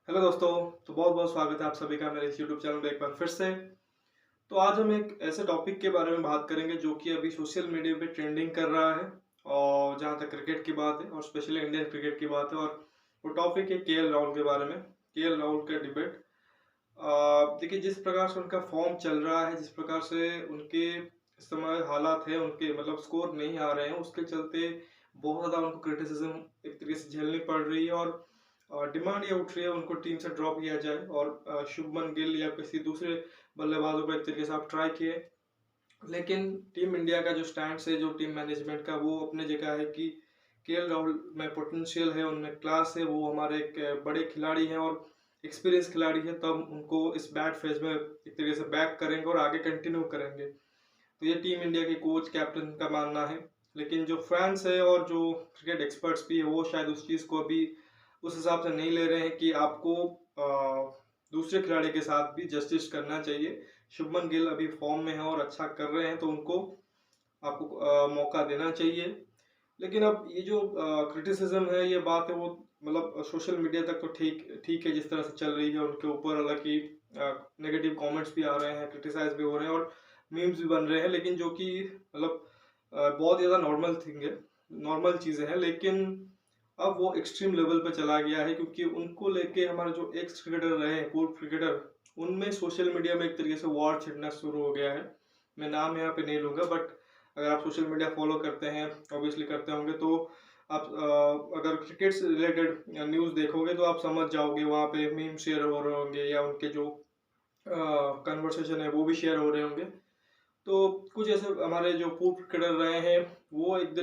Hello दोस्तों। तो बहुत बहुत स्वागत है आप सभी का मेरे इस यूट्यूब चैनल पे एक बार फिर से। तो आज हम एक ऐसे टॉपिक के बारे में बात करेंगे जो कि अभी सोशल मीडिया पे ट्रेंडिंग कर रहा है। और जहाँ तक क्रिकेट की बात है और स्पेशली इंडियन क्रिकेट की बात है, और वो टॉपिक है केएल राहुल के बारे में। केएल राहुल का डिबेट। देखिए, जिस प्रकार से उनका फॉर्म चल रहा है, जिस प्रकार से उनके इस समय हालात है, उनके मतलब स्कोर नहीं आ रहे हैं, उसके चलते बहुत ज़्यादा उनको क्रिटिसिज्म एक तरीके से झेलनी पड़ रही है। और डिमांड ये उठ रही है उनको टीम से ड्रॉप किया जाए और शुभमन गिल या किसी दूसरे बल्लेबाजों को एक तरीके से आप ट्राई किए। लेकिन टीम इंडिया का जो स्टैंड है, जो टीम मैनेजमेंट का, वो अपने जगह है कि केएल राहुल में पोटेंशियल है, उनमें क्लास है, वो हमारे एक बड़े खिलाड़ी हैं और एक्सपीरियंस खिलाड़ी हैं। तब उनको इस बैड फेज में एक तरीके से बैक करेंगे और आगे कंटिन्यू करेंगे। तो ये टीम इंडिया के कोच कैप्टन का मानना है। लेकिन जो फैंस है और जो क्रिकेट एक्सपर्ट्स भी है, वो शायद उस चीज़ को अभी उस हिसाब से नहीं ले रहे हैं कि आपको दूसरे खिलाड़ी के साथ भी जस्टिस करना चाहिए। शुभमन गिल अभी फॉर्म में है और अच्छा कर रहे हैं, तो उनको आपको मौका देना चाहिए। लेकिन अब ये जो क्रिटिसिज्म है, ये बात है, वो मतलब सोशल मीडिया तक तो ठीक ठीक है जिस तरह से चल रही है उनके ऊपर। हालांकि नेगेटिव कमेंट्स भी आ रहे हैं, क्रिटिसाइज भी हो रहे हैं और मीम्स भी बन रहे हैं, लेकिन जो कि मतलब बहुत ज़्यादा नॉर्मल थिंग है, नॉर्मल चीज़ें हैं। लेकिन अब वो एक्सट्रीम लेवल पे चला गया है, क्योंकि उनको लेके हमारे जो एक्स क्रिकेटर रहे हैं, पूर्व क्रिकेटर, उनमें सोशल मीडिया में एक तरीके से वॉर छिड़ना शुरू हो गया है। मैं नाम यहाँ पे नहीं लूँगा, बट अगर आप सोशल मीडिया फॉलो करते हैं, ऑब्वियसली करते होंगे, तो आप अगर क्रिकेट से रिलेटेड न्यूज़ देखोगे तो आप समझ जाओगे। वहाँ पे मीम शेयर हो रहे होंगे या उनके जो कन्वर्सेशन है वो भी शेयर हो रहे होंगे। तो कुछ ऐसे हमारे जो पूर्व क्रिकेटर रहे हैं, वो एक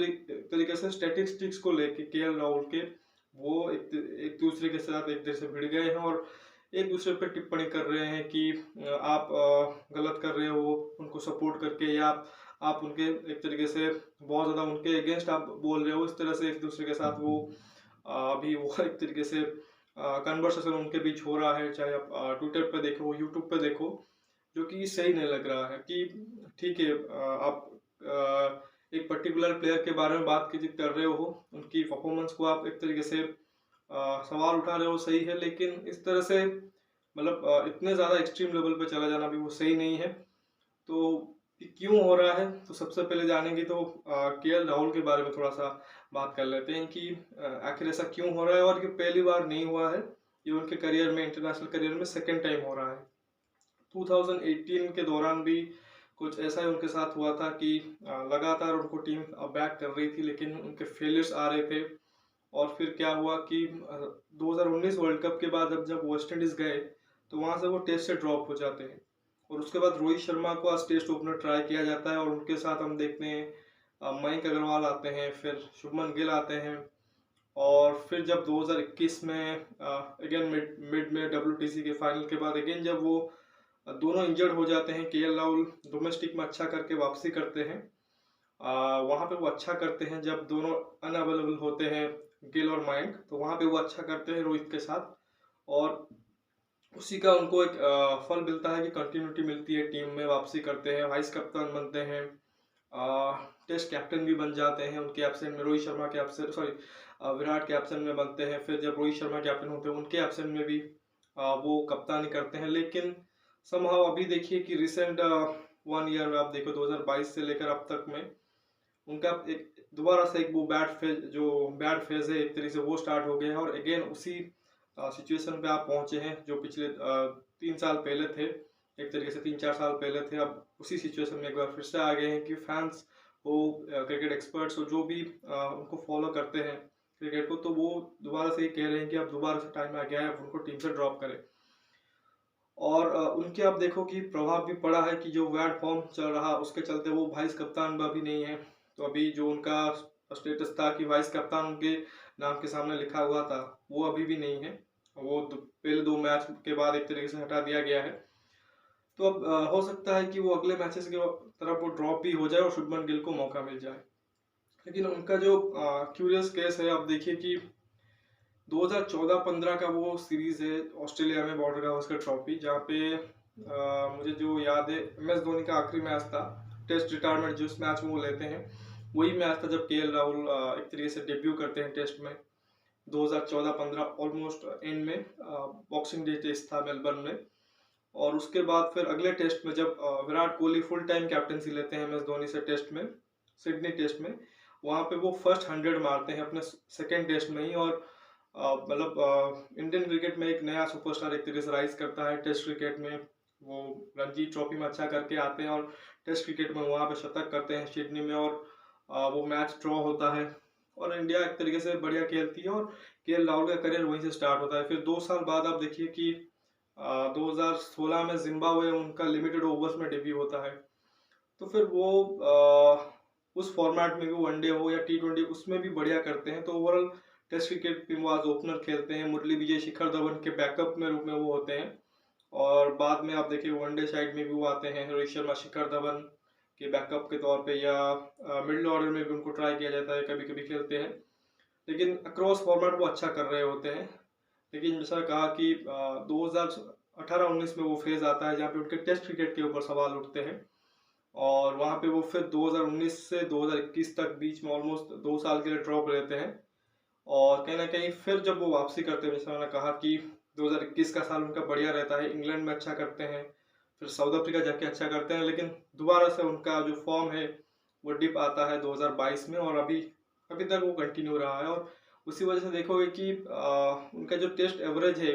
तरीके से स्टैटिस्टिक्स को लेके केएल राहुल के, वो एक दूसरे के साथ एक तरह से भिड़ गए हैं और एक दूसरे पर टिप्पणी कर रहे हैं कि आप गलत कर रहे हो उनको सपोर्ट करके, या आप उनके एक तरीके से बहुत ज़्यादा उनके अगेंस्ट आप बोल रहे हो। इस तरह से एक दूसरे के साथ वो अभी वो एक तरीके से कन्वर्सेशन उनके बीच हो रहा है। चाहे आप ट्विटर पे देखो, यूट्यूब पे देखो, जो कि सही नहीं लग रहा है कि ठीक है, आप एक पर्टिकुलर प्लेयर के बारे में बात कर रहे हो, उनकी परफॉर्मेंस को आप एक तरीके से सवाल उठा रहे हो, सही है। लेकिन इस तरह से मतलब इतने ज़्यादा एक्सट्रीम लेवल पे चला जाना भी वो सही नहीं है। तो ये क्यों हो रहा है, तो सबसे पहले जानेंगे तो केएल राहुल के बारे में थोड़ा सा बात कर लेते हैं कि आखिर ऐसा क्यों हो रहा है। और ये पहली बार नहीं हुआ है, ये उनके करियर में, इंटरनेशनल करियर में सेकेंड टाइम हो रहा है। 2018 के दौरान भी कुछ ऐसा ही उनके साथ हुआ था कि लगातार उनको टीम बैक कर रही थी, लेकिन उनके फेलियर्स आ रहे थे। और फिर क्या हुआ कि 2019 वर्ल्ड कप के बाद जब वेस्ट इंडीज गए, तो वहां से वो टेस्ट से ड्रॉप हो जाते हैं। और उसके बाद रोहित शर्मा को आज टेस्ट ओपनर ट्राई किया जाता है और उनके साथ हम देखते हैं मयंक अग्रवाल आते हैं, फिर शुभमन गिल आते हैं। और फिर जब 2021 में अगेन मिड में WTC के फाइनल के बाद अगेन जब वो दोनों इंजर्ड हो जाते हैं, केएल राहुल डोमेस्टिक में अच्छा करके वापसी करते हैं। वहाँ पे वो अच्छा करते हैं जब दोनों अनअवेलेबल होते हैं, गिल और मयंक, तो वहाँ पे वो अच्छा करते हैं रोहित के साथ। और उसी का उनको एक फल मिलता है कि कंटिन्यूटी मिलती है, टीम में वापसी करते हैं, वाइस कप्तान बनते हैं, टेस्ट कैप्टन भी बन जाते हैं उनके एब्सेंट में, रोहित शर्मा के एब्सेंट, सॉरी विराट के एब्सेंट में बनते हैं। फिर जब रोहित शर्मा कैप्टन होते हैं, उनके एब्सेंट में भी वो कप्तानी करते हैं। लेकिन समहाउ अभी देखिए कि रिसेंट 1 ईयर में आप देखो, 2022 से लेकर अब तक में उनका एक दोबारा से एक वो बैड फेज है, एक तरीके से वो स्टार्ट हो गया है। और अगेन उसी सिचुएशन पे आप पहुंचे हैं जो पिछले 3 साल पहले थे, एक तरीके से 3-4 साल पहले थे। अब उसी सिचुएशन में एक बार फिर से आ गए हैं कि फैंस हो, क्रिकेट एक्सपर्ट्स हो, जो भी उनको फॉलो करते हैं क्रिकेट को, तो वो दोबारा से ये कह रहे हैं कि अब दोबारा से टाइम आ गया है, अब उनको टीम से ड्रॉप करें। और उनके आप देखो कि प्रभाव भी पड़ा है कि जो बैड फॉर्म चल रहा, उसके चलते वो वाइस कप्तान भी नहीं है। तो अभी जो उनका स्टेटस था कि वाइस कप्तान उनके नाम के सामने लिखा हुआ था, वो अभी भी नहीं है। वो पहले 2 मैच के बाद एक तरीके से हटा दिया गया है। तो अब हो सकता है कि वो अगले मैचेस की तरफ वो ड्रॉप भी हो जाए और शुभमन गिल को मौका मिल जाए। लेकिन उनका जो क्यूरियस केस है, आप देखिए कि 2014-15 का वो सीरीज है ऑस्ट्रेलिया में, बॉर्डर गावस्कर ट्रॉफी, जहाँ पे मुझे जो याद है, MS धोनी का आखिरी मैच था, टेस्ट रिटायरमेंट जिस मैच में वो लेते हैं, वही मैच था जब केएल राहुल एक तरीके से डेब्यू करते हैं टेस्ट में। 2014-15 ऑलमोस्ट एंड में बॉक्सिंग डे टेस्ट था मेलबर्न में। और उसके बाद फिर अगले टेस्ट में जब Virat Kohli full time captaincy लेते हैं MS धोनी से टेस्ट में, सिडनी टेस्ट में, वहाँ पे वो फर्स्ट 100 मारते हैं अपने सेकेंड टेस्ट में ही। और मतलब इंडियन क्रिकेट में एक नया सुपरस्टार एक तरीके से राइज करता है टेस्ट क्रिकेट में। वो रणजी ट्रॉफी में अच्छा करके आते हैं और टेस्ट क्रिकेट में वहाँ पे शतक करते हैं सिडनी में, और वो मैच ड्रॉ होता है और इंडिया एक तरीके से बढ़िया खेलती है और KL राहुल का करियर वहीं से स्टार्ट होता है। फिर 2 साल बाद आप देखिए कि 2016 में जिम्बाब्वे उनका लिमिटेड ओवर्स में डेब्यू होता है। तो फिर वो उस फॉर्मेट में भी वनडे हो या T20 उसमें भी बढ़िया करते हैं। तो ओवरऑल टेस्ट क्रिकेट में वो आज ओपनर खेलते हैं, मुरली विजय, शिखर धवन के बैकअप में रूप में वो होते हैं। और बाद में आप देखिए वनडे साइड में भी वो आते हैं, रोहित शर्मा शिखर धवन के बैकअप के तौर पे, या मिडिल ऑर्डर में भी उनको ट्राई किया जाता है, कभी कभी खेलते हैं। लेकिन अक्रॉस फॉर्मेट वो अच्छा कर रहे होते हैं। लेकिन जैसा कहा कि 2018-19 में वो फेज आता है जहाँ पे उनके टेस्ट क्रिकेट के ऊपर सवाल उठते हैं। और वहाँ पे वो फिर 2019 से 2021 तक बीच में ऑलमोस्ट 2 साल के लिए ड्रॉप लेते हैं। और कहीं ना कहीं फिर जब वो वापसी करते हैं, जैसे मैंने कहा कि 2021 का साल उनका बढ़िया रहता है, इंग्लैंड में अच्छा करते हैं, फिर साउथ अफ्रीका जाके अच्छा करते हैं। लेकिन दोबारा से उनका जो फॉर्म है वो डिप आता है 2022 में, और अभी तक वो कंटिन्यू रहा है। और उसी वजह से देखोगे कि उनका जो टेस्ट एवरेज है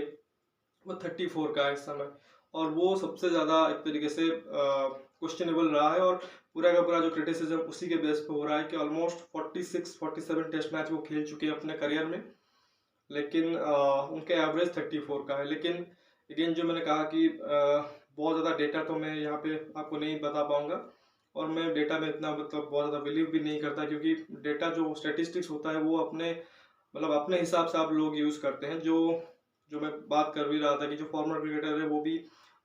वो 34 का है इस समय, और वो सबसे ज़्यादा एक तरीके से क्वेश्चनेबल रहा है। और पूरा का पूरा जो क्रिटिसिज्म उसी के बेस पे हो रहा है कि ऑलमोस्ट 46-47 टेस्ट मैच वो खेल चुके हैं अपने करियर में, लेकिन उनके एवरेज 34 का है। लेकिन अगेन जो मैंने कहा कि बहुत ज़्यादा डेटा तो मैं यहाँ पे आपको नहीं बता पाऊँगा, और मैं डेटा में इतना मतलब बहुत ज़्यादा बिलीव भी नहीं करता, क्योंकि डेटा जो स्टेटिस्टिक्स होता है वो अपने हिसाब से आप लोग यूज़ करते हैं। जो मैं बात कर भी रहा था कि जो फॉर्मर क्रिकेटर है वो भी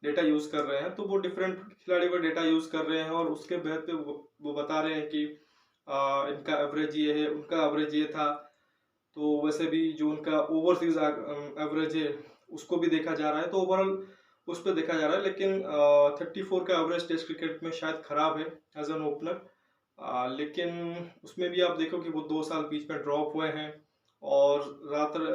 डेटा यूज़ कर रहे हैं, तो वो डिफरेंट खिलाड़ियों का डेटा यूज़ कर रहे हैं और उसके बेहद पे वो बता रहे हैं कि इनका एवरेज ये है, उनका एवरेज ये था। तो वैसे भी जो उनका ओवरसीज एवरेज है उसको भी देखा जा रहा है, तो ओवरऑल उस पर देखा जा रहा है। लेकिन 34 का एवरेज टेस्ट क्रिकेट में शायद खराब है एज एन ओपनर। लेकिन उसमें भी आप देखो कि वो 2 साल बीच में ड्रॉप हुए हैं, और ज़्यादातर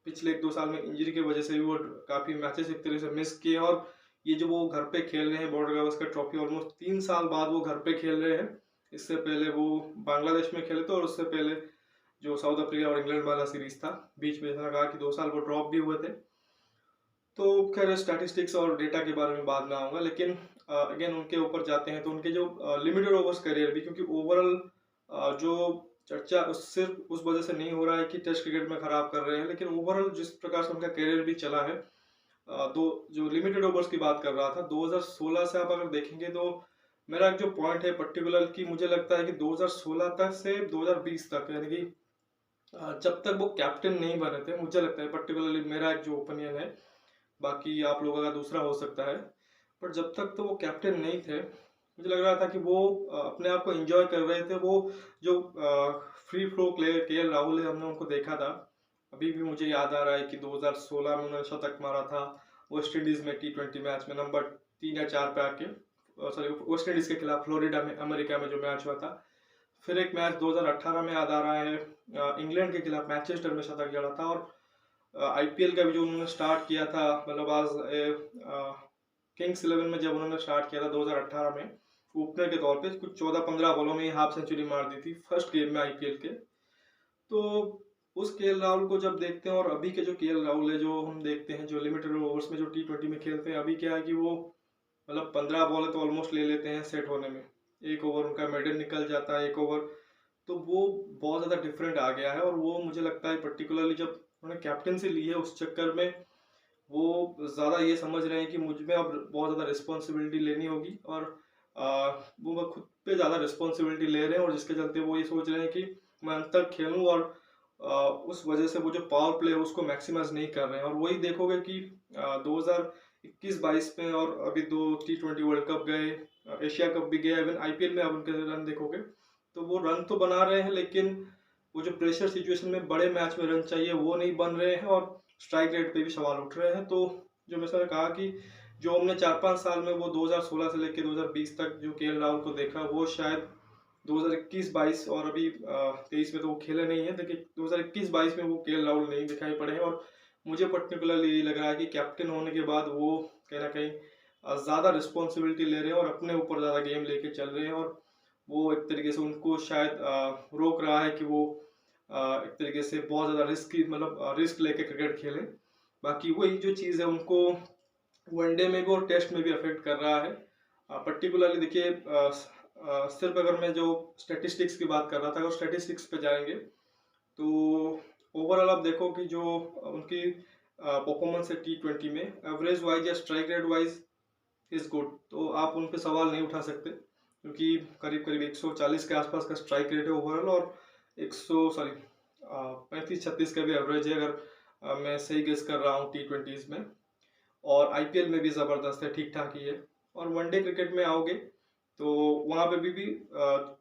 पिछले 1-2 साल में इंजरी की वजह से भी वो काफ़ी मैचेस एक तरह से मिस किए। और ये जो वो घर पे खेल रहे हैं बॉर्डर गावस्कर ट्रॉफी, ऑलमोस्ट 3 साल बाद वो घर पे खेल रहे हैं। इससे पहले वो बांग्लादेश में खेले थे, और उससे पहले जो साउथ अफ्रीका और इंग्लैंड वाला सीरीज था, बीच में जैसा कहा कि 2 साल वो ड्रॉप भी हुए थे। तो खैर स्टैटिस्टिक्स और डेटा के बारे में बाद में आऊँगा, लेकिन अगेन उनके ऊपर जाते हैं तो उनके जो लिमिटेड ओवर्स करियर भी, क्योंकि ओवरऑल जो चर्चा सिर्फ उस वजह से नहीं हो रहा है कि टेस्ट क्रिकेट में खराब कर रहे हैं, लेकिन ओवरऑल जिस प्रकार से उनका करियर भी चला है, जो लिमिटेड ओवर्स की बात कर रहा था 2016 से आप अगर देखेंगे तो मेरा एक जो पॉइंट है पर्टिकुलर कि मुझे लगता है कि 2016 तक से 2020 तक, यानी कि जब तक वो कैप्टन नहीं बने थे, मुझे लगता है पर्टिकुलरली मेरा एक जो ओपिनियन है, बाकी आप लोगों का दूसरा हो सकता है, पर जब तक तो वो कैप्टन नहीं थे मुझे लग रहा था कि वो अपने आप को एंजॉय कर रहे थे। वो जो free flow player KL Rahul है, हमने उनको देखा था, अभी भी मुझे याद आ रहा है कि 2016 में उन्होंने शतक मारा था वेस्ट इंडीज में T20 मैच में नंबर 3 या 4 पे आके, सॉरी वेस्ट इंडीज के खिलाफ फ्लोरिडा में अमेरिका में जो मैच हुआ था। फिर एक मैच 2018 में याद आ रहा है, इंग्लैंड के खिलाफ मैनचेस्टर में शतक जड़ा था। और IPL का भी जो उन्होंने स्टार्ट किया था, मतलब आज किंग्स 11 में जब उन्होंने स्टार्ट किया था 2018 में ओपनर के तौर पे, कुछ 14-15 बॉलों में हाफ सेंचुरी मार दी थी फर्स्ट गेम में IPL के। तो उस KL राहुल को जब देखते हैं और अभी के जो KL राहुल है जो हम देखते हैं, जो लिमिटेड ओवर्स में जो T20 में खेलते हैं, अभी क्या है कि वो मतलब 15 बॉल तो ऑलमोस्ट ले लेते हैं सेट होने में, एक ओवर उनका मेडन निकल जाता है, एक ओवर, तो वो बहुत ज़्यादा डिफरेंट आ गया है। और वो मुझे लगता है पर्टिकुलरली जब उन्होंने कैप्टनसी ली है उस चक्कर में वो ज़्यादा ये समझ रहे हैं कि मुझ में अब बहुत ज़्यादा रिस्पॉन्सिबिलिटी लेनी होगी, और वो खुद पे ज़्यादा रिस्पॉन्सिबिलिटी ले रहे हैं, और जिसके चलते वो ये सोच रहे हैं कि मैं अंत तक खेलूँ, और उस वजह से वो जो पावर प्ले है उसको मैक्सिमाइज नहीं कर रहे हैं। और वही देखोगे कि 2021-22 में और अभी 2 T20 वर्ल्ड कप गए, एशिया कप भी गए, इवन IPL में आप उनके रन देखोगे तो वो रन तो बना रहे हैं, लेकिन वो जो प्रेशर सिचुएशन में बड़े मैच में रन चाहिए वो नहीं बन रहे हैं, और स्ट्राइक रेट पे भी सवाल उठ रहे हैं। तो जो मैंने कहा कि जो हमने 4-5 साल में वो 2016 से लेकर 2020 तक जो KL राहुल को देखा, वो शायद 2021-22 और अभी 23 में तो वो खेले नहीं है, लेकिन 2021-22 में वो KL राहुल नहीं दिखाई पड़े हैं। और मुझे पर्टिकुलरली यही लग रहा है कि कैप्टन होने के बाद वो कहीं ना कहीं ज़्यादा रिस्पॉन्सिबिलिटी ले रहे हैं और अपने ऊपर ज़्यादा गेम लेके चल रहे हैं, और वो एक तरीके से उनको शायद रोक रहा है कि वो एक तरीके से बहुत ज़्यादा रिस्क लेके क्रिकेट खेलें। बाकी वही जो चीज़ है उनको वनडे में भी और टेस्ट में भी अफेक्ट कर रहा है। पर्टिकुलरली देखिए, सिर्फ अगर मैं जो स्टेटिस्टिक्स की बात कर रहा था, अगर स्टेटिस्टिक्स पे जाएंगे तो ओवरऑल आप देखो कि जो उनकी परफॉर्मेंस है T20 में, एवरेज वाइज या strike rate wise is good, तो आप उन पे सवाल नहीं उठा सकते, क्योंकि करीब करीब 140 के आसपास का स्ट्राइक रेट है ओवरऑल, और 35-36 का भी एवरेज है, अगर मैं सही गेस कर रहा हूँ T20s में। और IPL में भी ज़बरदस्त है, ठीक ठाक ही है। और वनडे क्रिकेट में आओगे तो वहाँ पे भी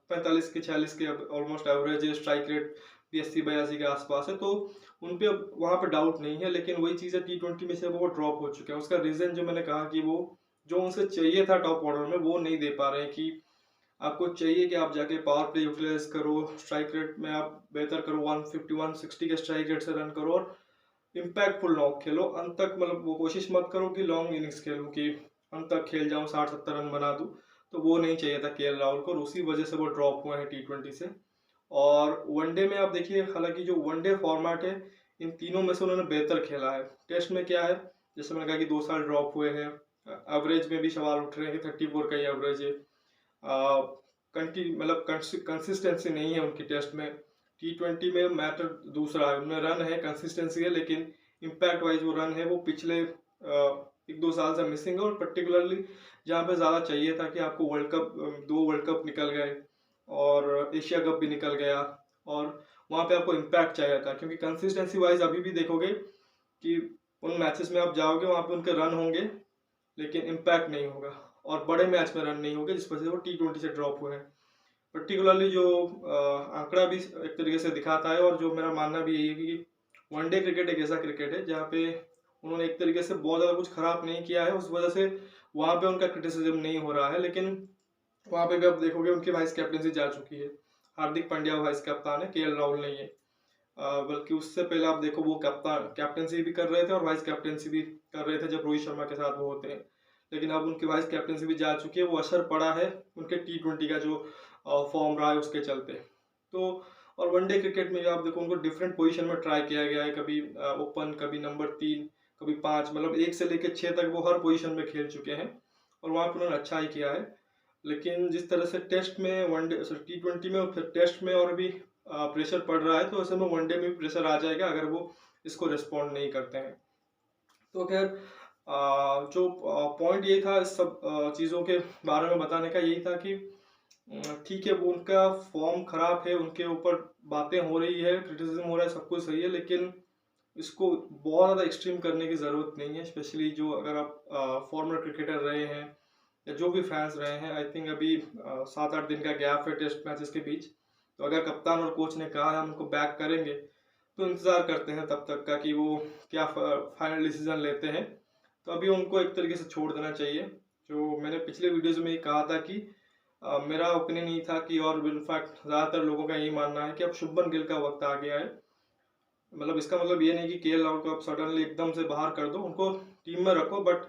45 के 46 के ऑलमोस्ट एवरेज है, स्ट्राइक रेट भी 80-82 के आसपास है, तो उन पे अब वहाँ पे डाउट नहीं है। लेकिन वही चीज़ है, T20 में से वो ड्रॉप हो चुके हैं। उसका रीज़न जो मैंने कहा कि वो जो उनसे चाहिए था टॉप ऑर्डर में वो नहीं दे पा रहे हैं। कि आपको चाहिए कि आप जाके पावर प्ले यूटिलाइज करो, स्ट्राइक रेट में आप बेहतर करो, 150-160 के स्ट्राइक रेट से रन करो, और इम्पैक्टफुल नॉक खेलो अंत तक। मतलब वो कोशिश मत करो कि लॉन्ग इनिंग्स खेलूं, कि अंत तक खेल जाऊं, 60-70 रन बना दूं, तो वो नहीं चाहिए था KL राहुल को, और उसी वजह से वो ड्रॉप हुए हैं T20 से। और वनडे में आप देखिए, हालांकि जो वनडे फॉर्मेट है, इन तीनों में से उन्होंने बेहतर खेला है। टेस्ट में क्या है, जैसे मैंने कहा कि 2 साल ड्रॉप हुए हैं, एवरेज में भी सवाल उठ रहे हैं कि 34 का ही एवरेज है, कंसिस्टेंसी नहीं है उनकी टेस्ट में। T20 में मैटर दूसरा है, उनमें रन है, कंसिस्टेंसी है, लेकिन इम्पैक्ट वाइज वो रन है वो पिछले 1-2 साल से मिसिंग है। और पर्टिकुलरली जहाँ पे ज़्यादा चाहिए था कि आपको वर्ल्ड कप, 2 वर्ल्ड कप निकल गए और एशिया कप भी निकल गया, और वहाँ पे आपको इम्पैक्ट चाहिए था, क्योंकि कंसिस्टेंसी वाइज अभी भी देखोगे कि उन मैचेस में आप जाओगे, वहाँ पे उनके रन होंगे लेकिन इम्पैक्ट नहीं होगा, और बड़े मैच में रन नहीं होंगे, जिस वजह से वो T20 से ड्रॉप हुए हैं। पर्टिकुलरली जो आंकड़ा भी एक तरीके से दिखाता है, और जो मेरा मानना भी यही है कि वनडे क्रिकेट एक ऐसा क्रिकेट है जहाँ पे उन्होंने एक तरीके से बहुत ज़्यादा कुछ खराब नहीं किया है, उस वजह से वहाँ पे उनका क्रिटिसिज्म नहीं हो रहा है। लेकिन वहाँ पे भी आप देखोगे उनकी वाइस कैप्टनसी जा चुकी है, हार्दिक पांड्या वाइस कप्तान है, KL राहुल नहीं है। बल्कि उससे पहले आप देखो वो कैप्टनसी भी कर रहे थे और वाइस कैप्टनसी भी कर रहे थे जब रोहित शर्मा के साथ वो होते हैं। लेकिन अब उनकी वाइस कैप्टनसी भी जा चुकी है, वो असर पड़ा है उनके T20 का जो फॉर्म रहा है उसके चलते। तो और वनडे क्रिकेट में आप देखो उनको डिफरेंट पोजीशन में ट्राई किया गया है, कभी ओपन, कभी नंबर 3, कभी 5, मतलब 1 से लेकर 6 तक वो हर पोजीशन में खेल चुके हैं, और वहाँ पर उन्होंने अच्छा ही किया है। लेकिन जिस तरह से टेस्ट में, वनडे T20 में और फिर टेस्ट में और भी प्रेशर पड़ रहा है, तो ऐसे में वनडे में भी प्रेशर आ जाएगा अगर वो इसको रिस्पॉन्ड नहीं करते हैं। तो खैर, जो पॉइंट ये था इस सब चीज़ों के बारे में बताने का, यही था कि ठीक है, वो उनका फॉर्म खराब है, उनके ऊपर बातें हो रही है, क्रिटिसिज्म हो रहा है, सब कुछ सही है, लेकिन इसको बहुत ज़्यादा एक्सट्रीम करने की ज़रूरत नहीं है। स्पेशली जो अगर आप फॉर्मर क्रिकेटर रहे हैं या जो भी फैंस रहे हैं, आई थिंक अभी 7-8 दिन का गैप है टेस्ट मैचेस के बीच, तो अगर कप्तान और कोच ने कहा है हम उनको बैक करेंगे, तो इंतज़ार करते हैं तब तक का कि वो क्या फाइनल डिसीजन लेते हैं। तो अभी उनको एक तरीके से छोड़ देना चाहिए। जो मैंने पिछले वीडियोज़ में ये कहा था कि मेरा ओपिनियन ये था कि, और इनफैक्ट ज़्यादातर लोगों का यही मानना है कि अब शुभमन गिल का वक्त आ गया है। मतलब इसका मतलब ये नहीं कि KL राहुल को आप सडनली एकदम से बाहर कर दो, उनको टीम में रखो, बट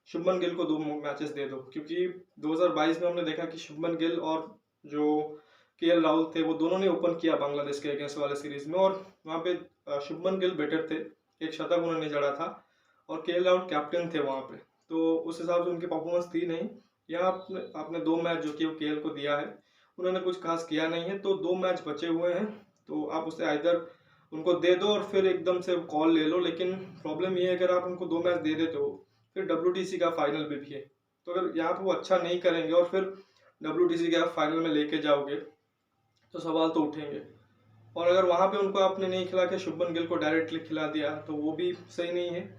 शुभमन गिल को 2 मैचेस दे दो, क्योंकि 2022 में हमने देखा कि शुभमन गिल और जो KL राहुल थे वो दोनों ने ओपन किया बांग्लादेश के अगेंस्ट वाले सीरीज में, और वहाँ पे शुभमन गिल बेटर थे, एक शतक उन्होंने जड़ा था, और KL राहुल कैप्टन थे वहाँ पे, तो उस हिसाब से उनकी परफॉर्मेंस थी नहीं। यहाँ आपने 2 मैच जो कि वो KL को दिया है, उन्होंने कुछ खास किया नहीं है, तो 2 मैच बचे हुए हैं, तो आप उसे आइदर उनको दे दो और फिर एकदम से कॉल ले लो। लेकिन प्रॉब्लम ये है, अगर आप उनको 2 मैच दे देते हो, फिर WTC का फाइनल भी है, तो अगर यहाँ पे वो अच्छा नहीं करेंगे और फिर WTC के आप फाइनल में लेके जाओगे, तो सवाल तो उठेंगे। और अगर वहाँ पे उनको आपने नहीं खिला के शुभमन गिल को डायरेक्टली खिला दिया, तो वो भी सही नहीं है।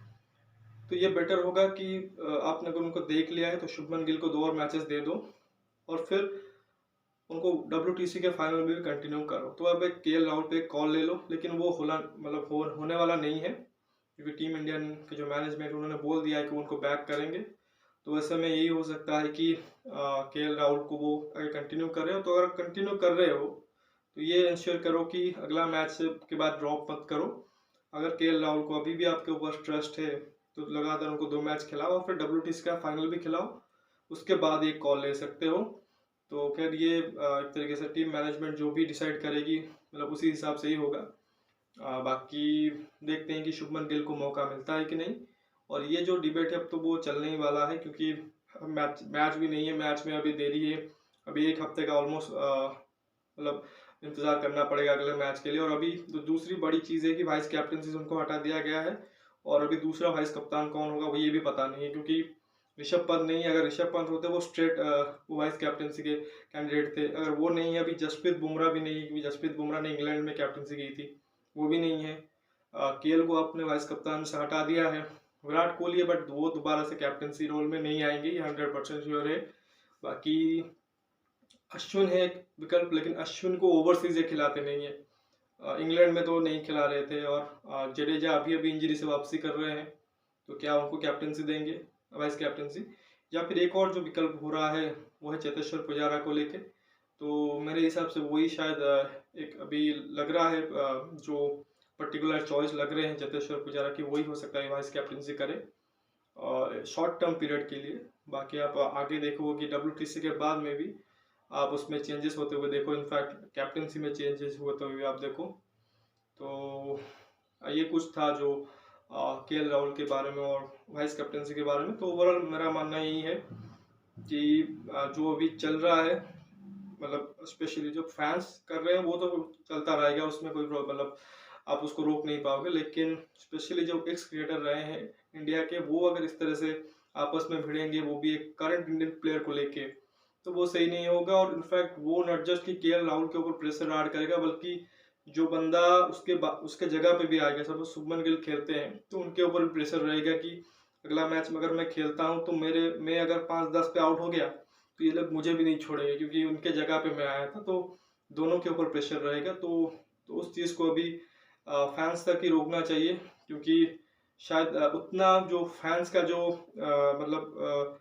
तो ये बेटर होगा कि आपने अगर उनको देख लिया है तो शुभमन गिल को 2 और मैचेस दे दो, और फिर उनको WTC के फाइनल में भी कंटिन्यू करो। तो अब एक KL राहुल पे कॉल ले लो, लेकिन वो होने वाला नहीं है, क्योंकि टीम इंडिया के जो मैनेजमेंट उन्होंने बोल दिया है कि वो उनको बैक करेंगे। तो ऐसे में यही हो सकता है कि केएल राहुल को वो अगर कंटिन्यू कर रहे हो, तो अगर कंटिन्यू कर रहे हो तो ये इंश्योर करो कि अगला मैच के बाद ड्रॉप मत करो। अगर केएल राहुल को अभी भी आपके ऊपर ट्रस्ट है तो लगातार उनको 2 मैच खिलाओ और फिर WTC का फाइनल भी खिलाओ, उसके बाद एक कॉल ले सकते हो। तो खैर ये एक तरीके से टीम मैनेजमेंट जो भी डिसाइड करेगी मतलब उसी हिसाब से ही होगा। बाकी देखते हैं कि शुभमन गिल को मौका मिलता है कि नहीं। और ये जो डिबेट है अब तो वो चलने ही वाला है, क्योंकि मैच भी नहीं है, मैच में अभी देरी है, अभी 1 हफ्ते का ऑलमोस्ट मतलब इंतजार करना पड़ेगा अगले मैच के लिए। और अभी दूसरी बड़ी चीज़ है कि वाइस कैप्टनसी से उनको हटा दिया गया है और अभी दूसरा वाइस कप्तान कौन होगा वो ये भी पता नहीं है, क्योंकि ऋषभ पंत नहीं है। अगर ऋषभ पंत होते वो स्ट्रेट वाइस कैप्टनसी के कैंडिडेट थे, अगर वो नहीं है, अभी जसप्रीत बुमराह भी नहीं है, क्योंकि जसप्रीत बुमराह ने इंग्लैंड में कैप्टनसी की थी, वो भी नहीं है। केएल को अपने वाइस कप्तान से हटा दिया है। विराट कोहली है बट वो दोबारा से कैप्टनसी रोल में नहीं आएंगे, ये 100% श्योर है। बाकी अश्विन है एक विकल्प, लेकिन अश्विन को ओवरसीज ये खिलाते नहीं है। इंग्लैंड में तो नहीं खिला रहे थे और जडेजा अभी अभी इंजरी से वापसी कर रहे हैं, तो क्या उनको कैप्टनसी देंगे, वाइस कैप्टनसी। या फिर एक और जो विकल्प हो रहा है वो है चेतेश्वर पुजारा को लेके, तो मेरे हिसाब से वही शायद एक अभी लग रहा है जो पर्टिकुलर चॉइस लग रहे हैं चेतेश्वर पुजारा की, वही हो सकता है वाइस कैप्टनसी करे और शॉर्ट टर्म पीरियड के लिए। बाकी आप आगे देखोगे कि WTC के बाद में भी आप उसमें चेंजेस होते हुए देखो, इनफैक्ट कैप्टनसी में चेंजेस होते हुए आप देखो। तो ये कुछ था जो केएल राहुल के बारे में और वाइस कैप्टनसी के बारे में। तो ओवरऑल मेरा मानना यही है कि जो अभी चल रहा है मतलब स्पेशली जो फैंस कर रहे हैं वो तो चलता रहेगा, उसमें कोई मतलब आप उसको रोक नहीं पाओगे। लेकिन स्पेशली जो एक्स क्रिकेटर रहे हैं इंडिया के, वो अगर इस तरह से आपस में भिड़ेंगे, वो भी एक करंट इंडियन प्लेयर को लेके, तो वो सही नहीं होगा। और इनफैक्ट वो नॉट जस्ट कि केएल राहुल के ऊपर प्रेशर ऐड करेगा, बल्कि जो बंदा उसके जगह पे भी आएगा, सब शुभमन गिल खेलते हैं तो उनके ऊपर भी प्रेशर रहेगा कि अगला मैच में अगर मैं खेलता हूँ तो मैं अगर 5-10 पे आउट हो गया तो ये लोग मुझे भी नहीं छोड़ेंगे, क्योंकि उनके जगह पे मैं आया था। तो दोनों के ऊपर प्रेशर रहेगा। तो उस चीज़ को अभी फैंस तक ही रोकना चाहिए, क्योंकि शायद उतना जो फैंस का जो मतलब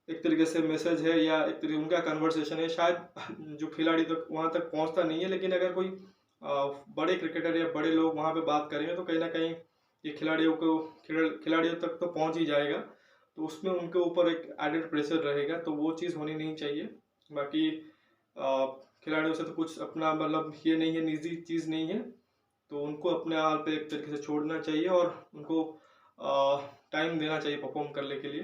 एक तरीके से मैसेज है या एक तरीके उनका कन्वर्सेशन है, शायद जो खिलाड़ी तक वहाँ तक पहुँचता नहीं है। लेकिन अगर कोई बड़े क्रिकेटर या बड़े लोग वहाँ पे बात करेंगे तो कहीं ना कहीं ये खिलाड़ियों तक तो पहुँच ही जाएगा, तो उसमें उनके ऊपर एक एडेड प्रेशर रहेगा, तो वो चीज़ होनी नहीं चाहिए। बाकी खिलाड़ियों से तो कुछ अपना मतलब ये नहीं है, निजी चीज़ नहीं है, तो उनको अपने हाल पे एक तरीके से छोड़ना चाहिए और उनको टाइम देना चाहिए परफॉर्म करने के लिए।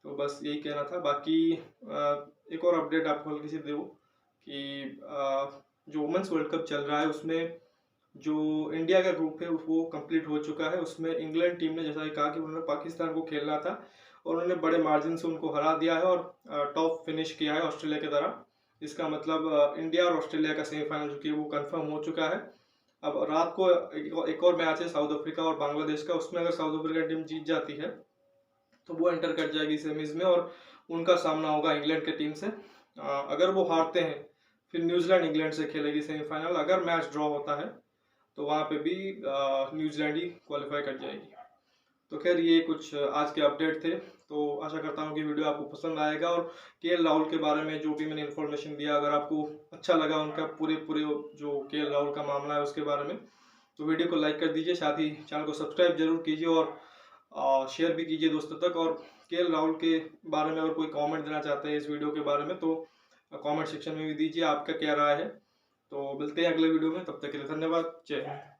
तो बस यही कहना था। बाकी एक और अपडेट आपको हल्की सी दूँ कि जो वुमेंस वर्ल्ड कप चल रहा है उसमें जो इंडिया का ग्रुप है वो कंप्लीट हो चुका है। उसमें इंग्लैंड टीम ने जैसा कि कहा कि उन्होंने पाकिस्तान को खेलना था और उन्होंने बड़े मार्जिन से उनको हरा दिया है और टॉप फिनिश किया है ऑस्ट्रेलिया की तरह। इसका मतलब इंडिया और ऑस्ट्रेलिया का सेमीफाइनल जो कि वो कंफर्म हो चुका है। अब रात को एक और मैच है साउथ अफ्रीका और बांग्लादेश का, उसमें अगर साउथ अफ्रीका टीम जीत जाती है तो वो एंटर कर जाएगी सेमीज में और उनका सामना होगा इंग्लैंड के टीम से। अगर वो हारते हैं फिर न्यूजीलैंड इंग्लैंड से खेलेगी सेमीफाइनल। अगर मैच ड्रॉ होता है तो वहाँ पे भी न्यूजीलैंड ही क्वालिफाई कर जाएगी। तो खैर ये कुछ आज के अपडेट थे। तो आशा करता हूँ कि वीडियो आपको पसंद आएगा और केएल राहुल के बारे में जो भी मैंने इन्फॉर्मेशन दिया, अगर आपको अच्छा लगा उनका पूरे जो केएल राहुल का मामला है उसके बारे में, तो वीडियो को लाइक कर दीजिए, साथ ही चैनल को सब्सक्राइब जरूर कीजिए और शेयर भी कीजिए दोस्तों तक। और केएल राहुल के बारे में अगर कोई कमेंट देना चाहते हैं इस वीडियो के बारे में तो कमेंट सेक्शन में भी दीजिए आपका क्या राय है। तो मिलते हैं अगले वीडियो में, तब तक के लिए धन्यवाद। जय हिंद।